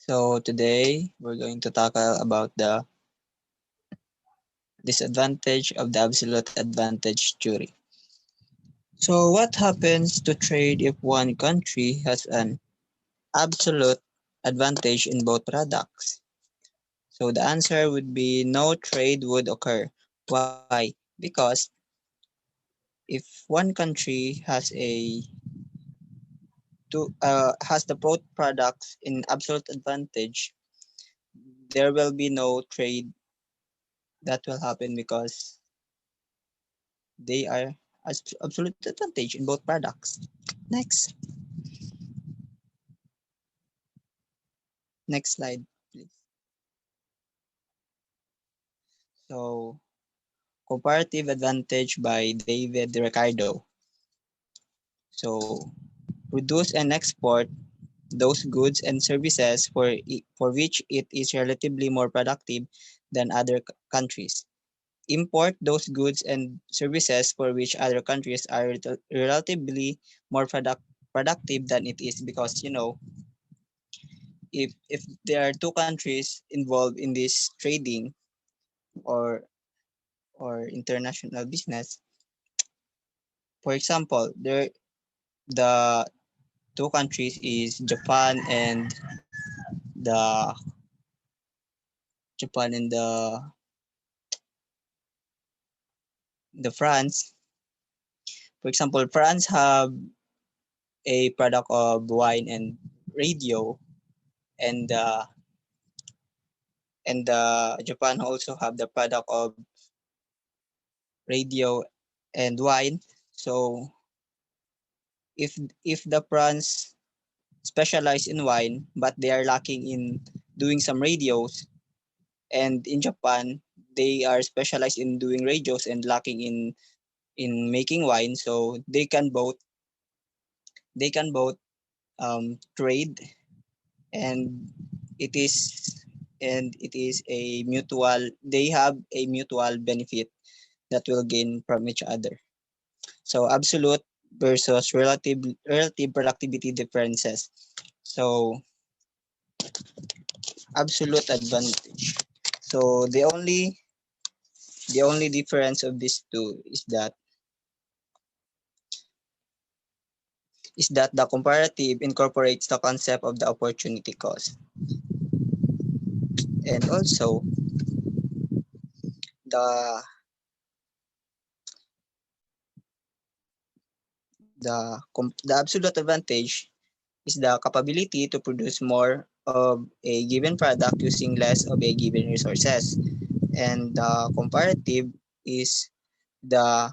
So today we're going to tackle about the disadvantage of the absolute advantage theory. So what happens to trade if one country has an absolute advantage in both products? So the answer would be no trade would occur. Why? Because if one country has the both products in absolute advantage, there will be no trade that will happen because they are absolute advantage in both products. Next, next slide, please. So, comparative advantage by David Ricardo. So, produce and export those goods and services for which it is relatively more productive than other countries. Import those goods and services for which other countries are relatively more productive than it is, because if there are two countries involved in this trading or international business. For example, the two countries is Japan and the Japan and the France. For example, France have a product of wine and radio, and Japan also have the product of radio and wine. So if if the France specialize in wine, but they are lacking in doing some radios, and in Japan they are specialized in doing radios and lacking in making wine, so they can both trade, and it is it is a mutual, they have a mutual benefit that will gain from each other. So absolute versus relative productivity differences. So absolute advantage. So the only difference of these two is that the comparative incorporates the concept of the opportunity cost. And also the the absolute advantage is the capability to produce more of a given product using less of a given resources. And the comparative is the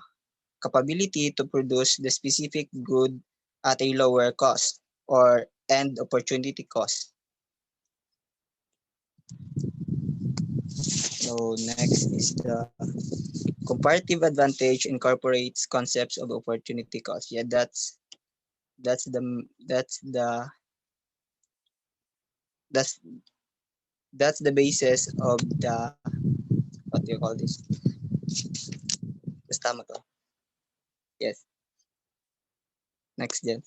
capability to produce the specific good at a lower cost or and opportunity cost. So next is the comparative advantage incorporates concepts of opportunity cost. Yeah, that's the that's the that's that's the basis of the, what do you call this? The stomach. Yes. Next, Jen.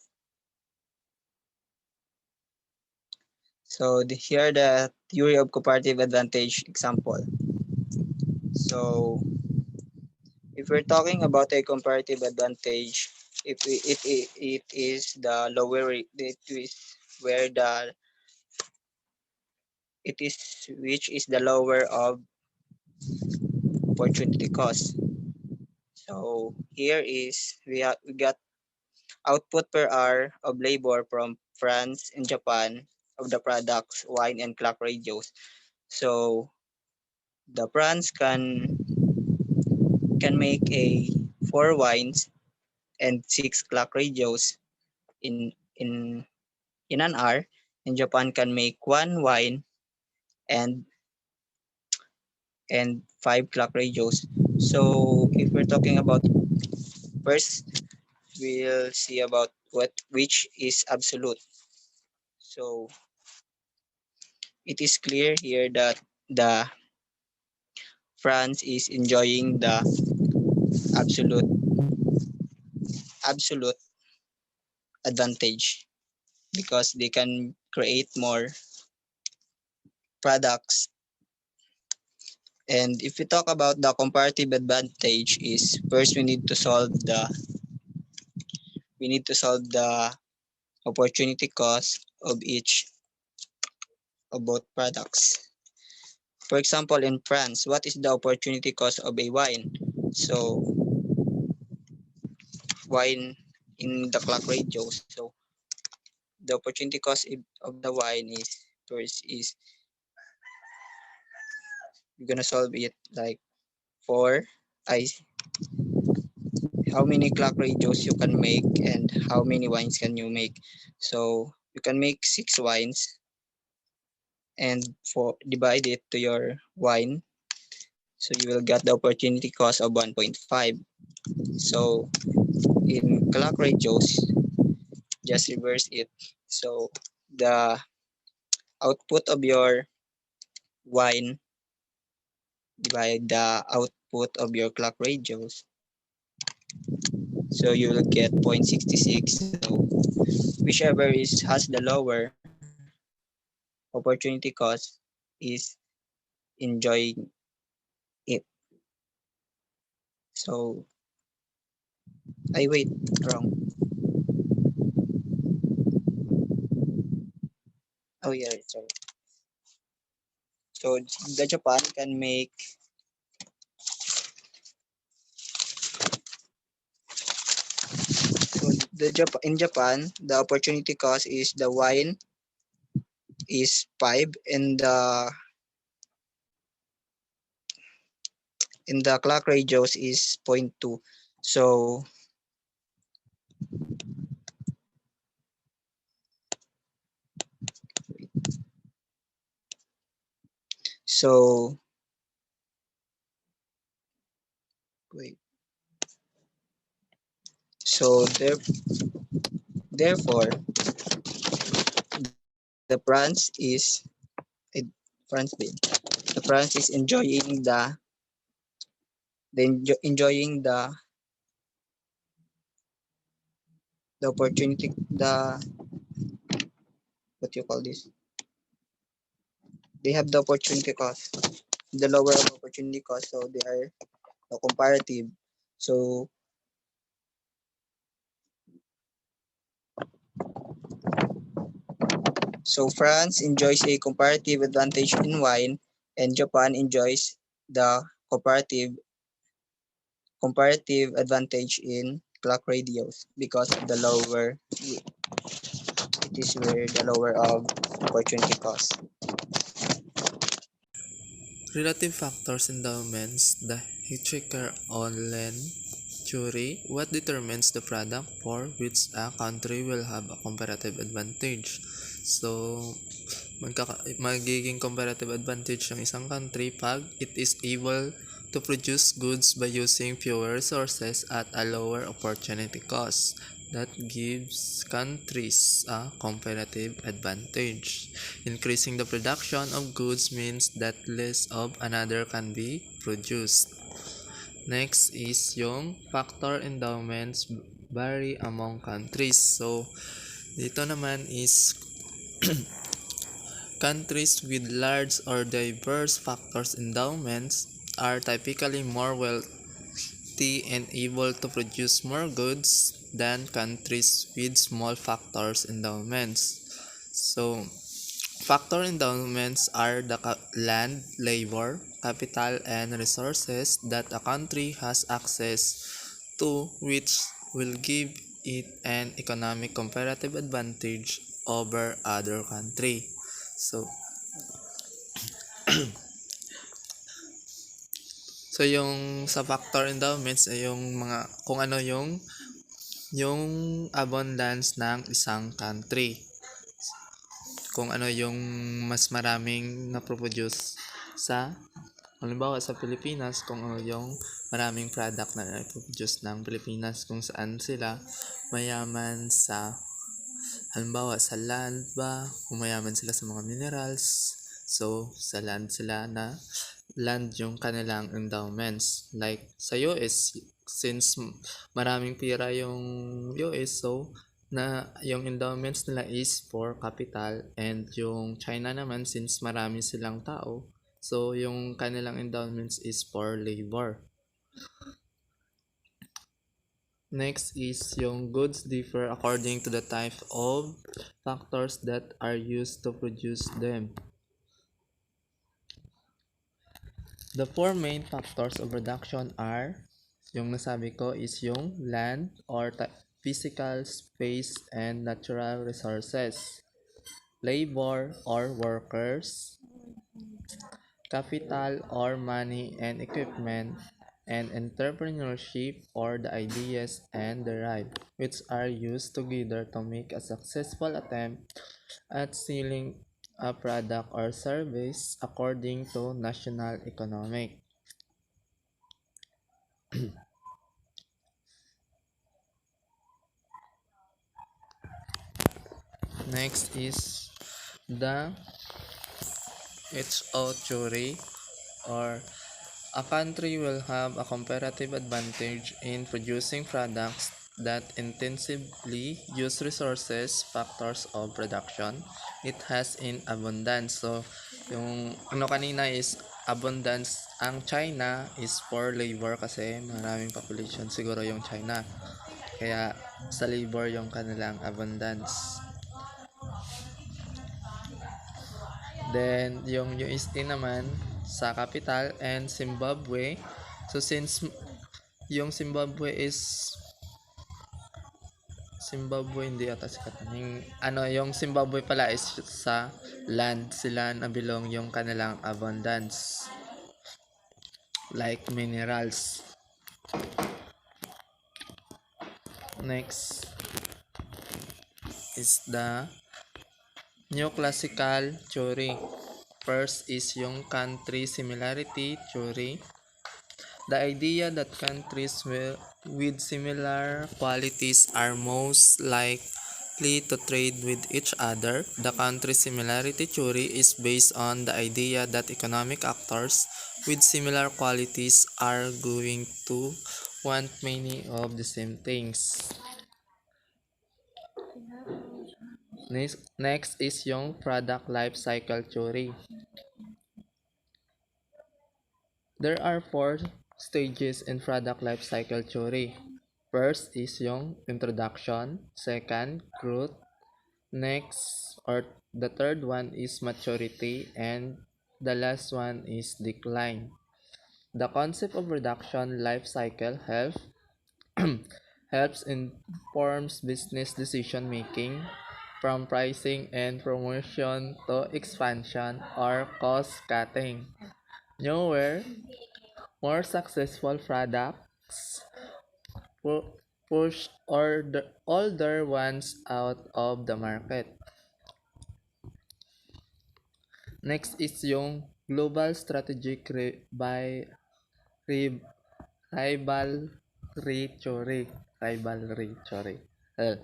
So here the theory of comparative advantage example. So if we're talking about a comparative advantage, if it is the lower, it is where the it is which is the lower of opportunity cost. So here is we got output per hour of labor from France and Japan of the products wine and clock radios. So the France can make a 4 wines and 6 clock radios in in in an hour, and Japan can make 1 wine and 5 clock radios. So if we're talking about, first we'll see about which is absolute. So it is clear here that the France is enjoying the absolute absolute advantage because they can create more products. And if we talk about the comparative advantage is first we need to solve the opportunity cost of each of both products. For example, in France, what is the opportunity cost of a wine? So wine in the clock radio. So the opportunity cost of the wine is first is you're gonna solve it like for I how many clock radios you can make and how many wines can you make. So you can make 6 wines and for divide it to your wine. So you will get the opportunity cost of 1.5. So in clock ratios, just reverse it. So the output of your wine divide the output of your clock radios. So you will get 0.66. So whichever is has the lower opportunity cost is enjoying it. So I wait wrong. Oh yeah, sorry. So the Japan can make so in Japan the opportunity cost is the wine is 5 and the clock radios is zero point 0.2. So so wait. So therefore the France is France din. The France is enjoying the opportunity what you call this? They have the opportunity cost, the lower opportunity cost, so they are comparative. So so France enjoys a comparative advantage in wine, and Japan enjoys the comparative advantage in clock radios because of the lower it is where the lower of opportunity cost. Relative factors endowments, the Hitchhiker-Owen theory, what determines the product for which a country will have a comparative advantage. So, magiging comparative advantage ng isang country pag it is able to produce goods by using fewer resources at a lower opportunity cost. That gives countries a comparative advantage. Increasing the production of goods means that less of another can be produced. Next is yung factor endowments vary among countries. So, dito naman is countries with large or diverse factors endowments are typically more wealthy and able to produce more goods than countries with small factors endowments. So, factor endowments are the land, labor, capital, and resources that a country has access to which will give it an economic comparative advantage over other country. So, yung sa factor endowments ay yung mga kung ano yung abundance ng isang country. Kung ano yung mas maraming na-produce sa halimbawa sa Pilipinas, kung ano yung maraming product na na-produce ng Pilipinas, kung saan sila mayaman sa halimbawa sa land ba, kung mayaman sila sa mga minerals, so sa land sila na land yung kanilang endowments. Like sa US, since maraming pira yung US, so na yung endowments nila is for capital, and yung China naman, since marami silang tao, so yung kanilang endowments is for labor. Next is yung goods differ according to the type of factors that are used to produce them. The four main factors of production are, yung nasabi ko is yung land or physical space and natural resources, labor or workers, capital or money and equipment, and entrepreneurship or the ideas and the right, which are used together to make a successful attempt at selling a product or service according to national economic. Next is the HO theory, or a country will have a comparative advantage in producing products that intensively use resources, factors of production it has in abundance. So, yung ano kanina is abundance. Ang China is for labor kasi maraming population siguro yung China. Kaya sa labor yung kanilang abundance. Then, yung UST naman sa capital and Zimbabwe. So, since yung Zimbabwe hindi ata sikat. Yung Zimbabwe pala is sa land sila nabilong yung kanilang abundance, like minerals. Next is the neoclassical theory. First is yung country similarity theory. The idea that countries with similar qualities are most likely to trade with each other. The country similarity theory is based on the idea that economic actors with similar qualities are going to want many of the same things. Next is yung product life cycle theory. There are four stages in product life cycle theory. First is yung introduction, second, growth, next or the third one is maturity, and the last one is decline. The concept of production life cycle helps informs business decision making from pricing and promotion to expansion or cost cutting. Newer, more successful products push or the older ones out of the market. Next is yung global strategic ri- rivalry theory. Rivalry theory. Uh,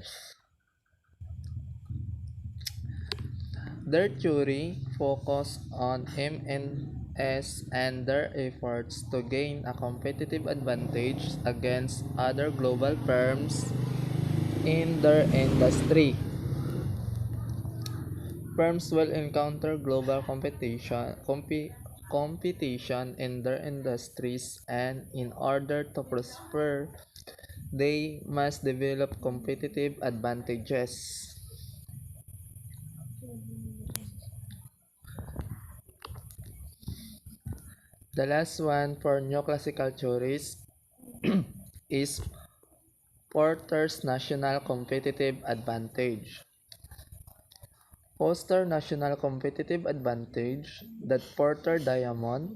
their theory focus on MNS and their efforts to gain a competitive advantage against other global firms in their industry. Firms will encounter global competition in their industries, and in order to prosper, they must develop competitive advantages. The last one for neoclassical theories is Porter's national competitive advantage. Foster national competitive advantage, that Porter diamond,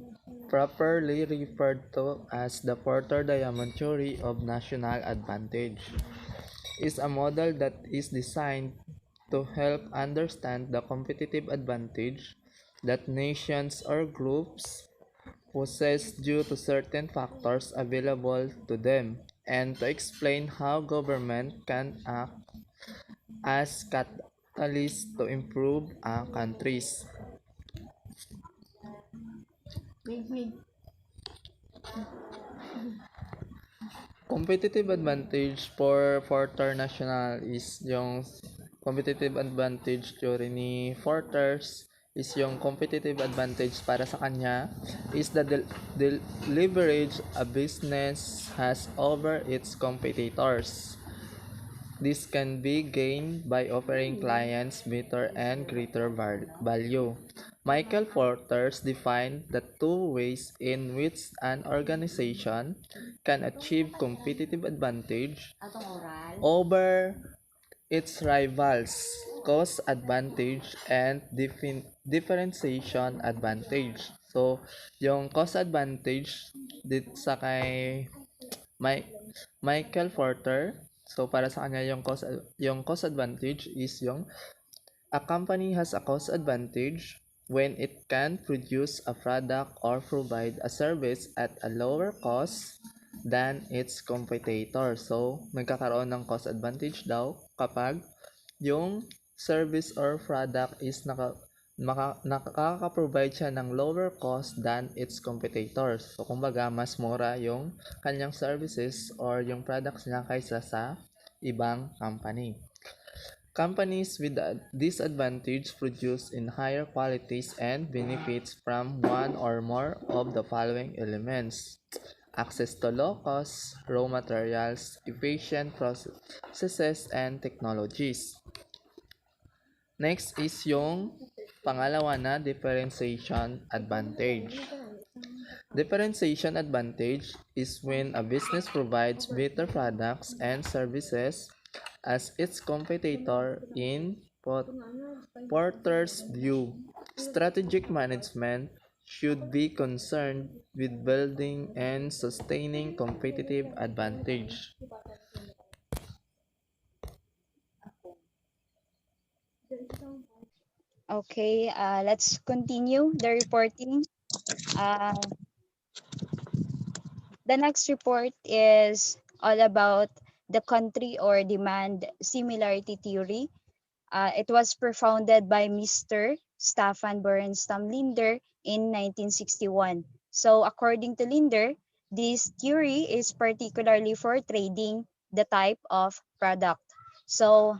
properly referred to as the Porter diamond theory of national advantage, is a model that is designed to help understand the competitive advantage that nations or groups possess due to certain factors available to them, and to explain how government can act as catalysts to improve countries. Competitive advantage for Porter National is yung competitive advantage theory ni Porters is yung competitive advantage para sa kanya is the leverage a business has over its competitors. This can be gained by offering clients better and greater value. Michael Porters defined the two ways in which an organization can achieve competitive advantage over its rivals, cost advantage, and differentiation advantage. So, yung cost advantage dito sa kay My, Michael Porter. So para sa kanya yung cost advantage is yung a company has a cost advantage when it can produce a product or provide a service at a lower cost than its competitor. So nagkakaroon ng cost advantage daw kapag yung service or product is nakaka-provide siya ng lower cost than its competitors. So, kumbaga, mas mura yung kanyang services or yung products niya kaysa sa ibang company. Companies with this advantage produce in higher qualities and benefits from one or more of the following elements: access to low cost raw materials, efficient processes, and technologies. Next is yung pangalawa na differentiation advantage. Differentiation advantage is when a business provides better products and services as its competitor. In Porter's view, strategic management should be concerned with building and sustaining competitive advantage. Okay, let's continue the reporting. Uh, the next report is all about the country or demand similarity theory. It was propounded by Mr. Staffan Burenstam Linder in 1961. So according to Linder, this theory is particularly for trading the type of product. So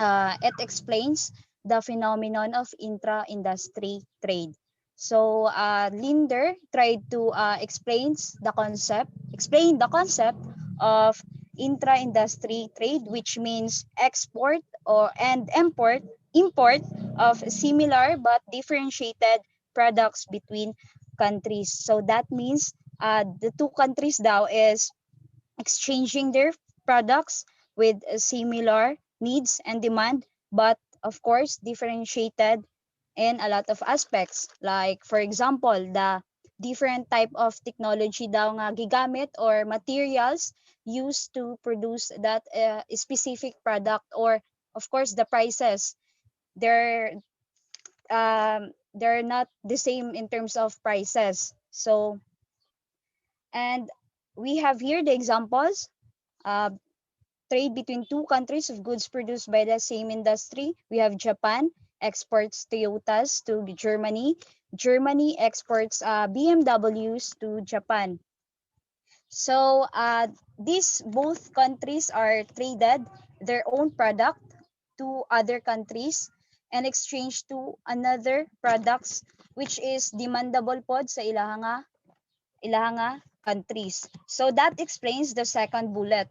it explains the phenomenon of intra-industry trade. So Linder tried to explain the concept of intra-industry trade, which means export or and import of similar but differentiated products between countries. So that means the two countries now is exchanging their products with similar needs and demand, but of course differentiated in a lot of aspects. Like for example, the different type of technology daw nga gigamit or materials used to produce that specific product, or of course the prices. They're not the same in terms of prices. So, and we have here the examples. Uh, Trade between two countries of goods produced by the same industry. We have Japan exports Toyotas to Germany. Germany exports BMWs to Japan. So these both countries are traded their own product to other countries and exchange to another products which is demandable pod sa ilahanga countries. So that explains the second bullet.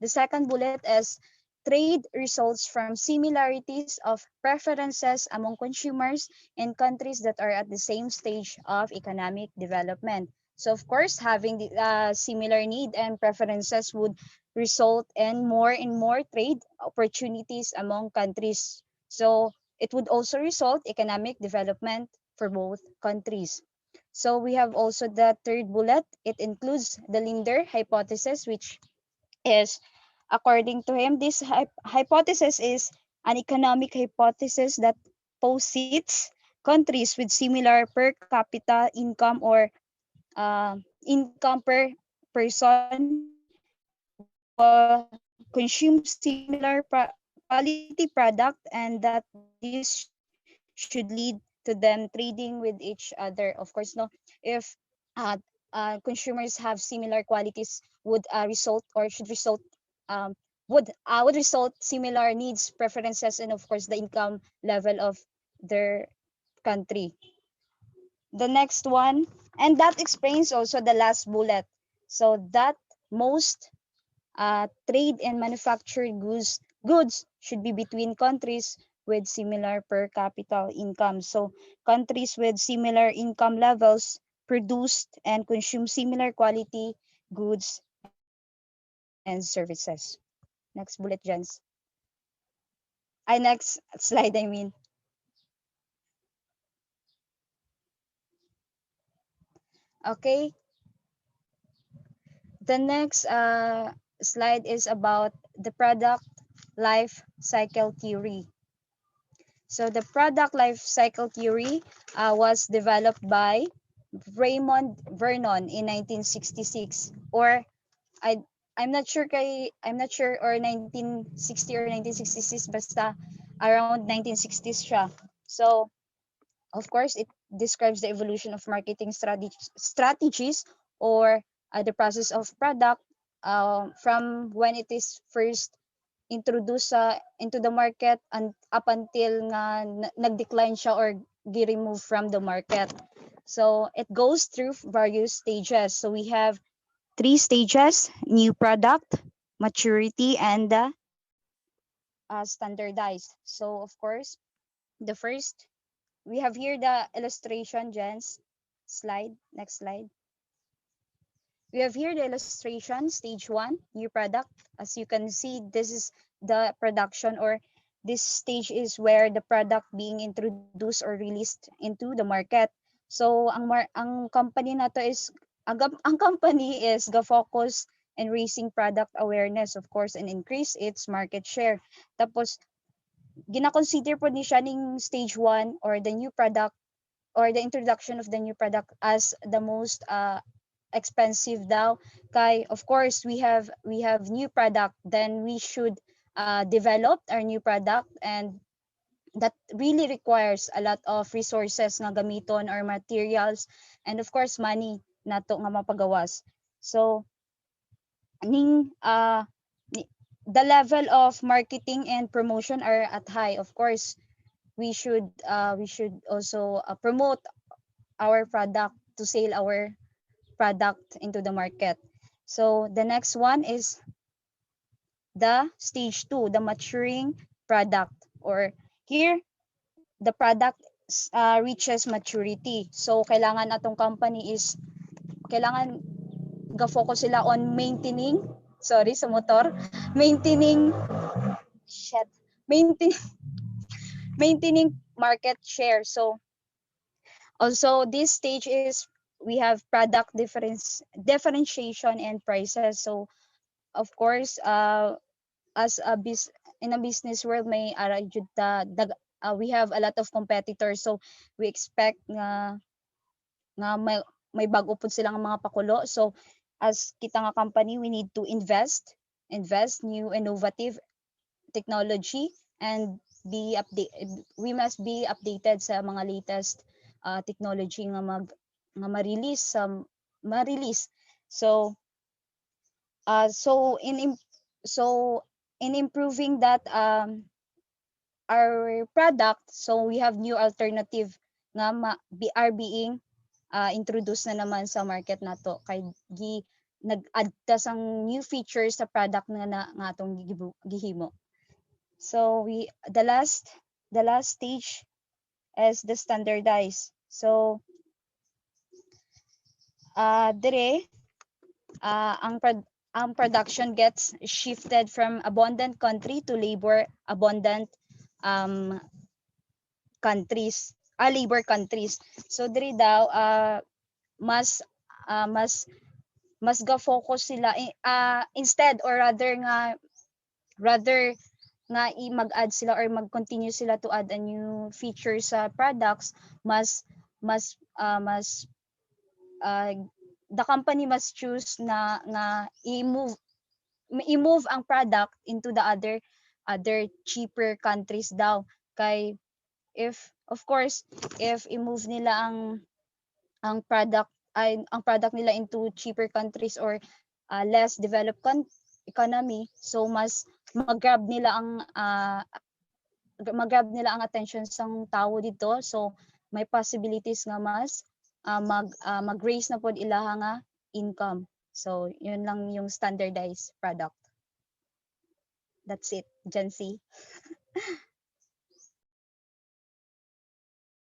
The second bullet is trade results from similarities of preferences among consumers in countries that are at the same stage of economic development. So of course, having the similar need and preferences would result in more and more trade opportunities among countries. So it would also result economic development for both countries. So we have also the third bullet. It includes the Linder hypothesis, which is, according to him, this hypothesis is an economic hypothesis that posits countries with similar per capita income or income per person will consume similar quality product, and that this should lead to them trading with each other. Of course, no, if consumers have similar qualities would result or should result um, would result similar needs, preferences, and of course the income level of their country. The next one, and that explains also the last bullet. So that most trade and manufactured goods should be between countries with similar per capita income. So countries with similar income levels produced and consume similar quality goods and services. Next bullet, Jens. Next slide, I mean. Okay, the next slide is about the product life cycle theory. So the product life cycle theory was developed by Raymond Vernon in 1966, or I I'm not sure, or 1960 or 1966, basta around 1960s siya. So of course it describes the evolution of marketing strategies, or the process of product from when it is first introduce sa into the market and up until nga nag-decline siya or gi-remove from the market. So it goes through various stages. So we have three stages: new product, maturity, and standardized. So of course, the first, we have here the illustration, Jens. Slide, next slide. We have here the illustration, stage one, new product. As you can see, this is the production, or this stage is where the product being introduced or released into the market. So ang company na to is ang company is ga focus in raising product awareness, of course, and increase its market share. Tapos gina-consider po ni siya ning stage one, or the new product, or the introduction of the new product, as the most expensive daw. Kay of course we have new product, then we should develop our new product, and that really requires a lot of resources nga gamiton or materials, and of course money nato nga mapagawas. So ning the level of marketing and promotion are at high. Of course we should also promote our product to sell our product into the market. So the next one is the stage two, the maturing product, or here the product reaches maturity. So kailangan atong company is kailangan ga-focus sila on maintaining, sorry sa motor, maintaining shit, maintain, maintaining market share. So also this stage is we have product differentiation and prices. So of course as in a business world may jud we have a lot of competitors, so we expect nga may bago pud sila nga mga pakulo. So as kita nga company, we need to invest new innovative technology, and we must be updated sa mga latest technology nga ma-release. So so so in improving that our product, so we have new alternative nga are being introduced na naman sa market nato, kay nag-add ta sang new features sa product nga atong gihimo. So the last stage is the standardize. So dire ang production gets shifted from abundant country to labor abundant um, countries, labor countries. So diri daw mas uh, mas mas ga-focus sila instead, or rather nga mag-add sila or mag-continue sila to add a new feature sa products. Mas uh, the company must choose na nga i-move ang product into the other cheaper countries daw. Kay if of course if i-move nila ang product ay ang product nila into cheaper countries or less developed economy, so mas mag-grab nila ang attention sang tao dito. So may possibilities nga mas mag-raise na pod ilaha nga income. So yun lang yung standardized product. That's it, Gen Z.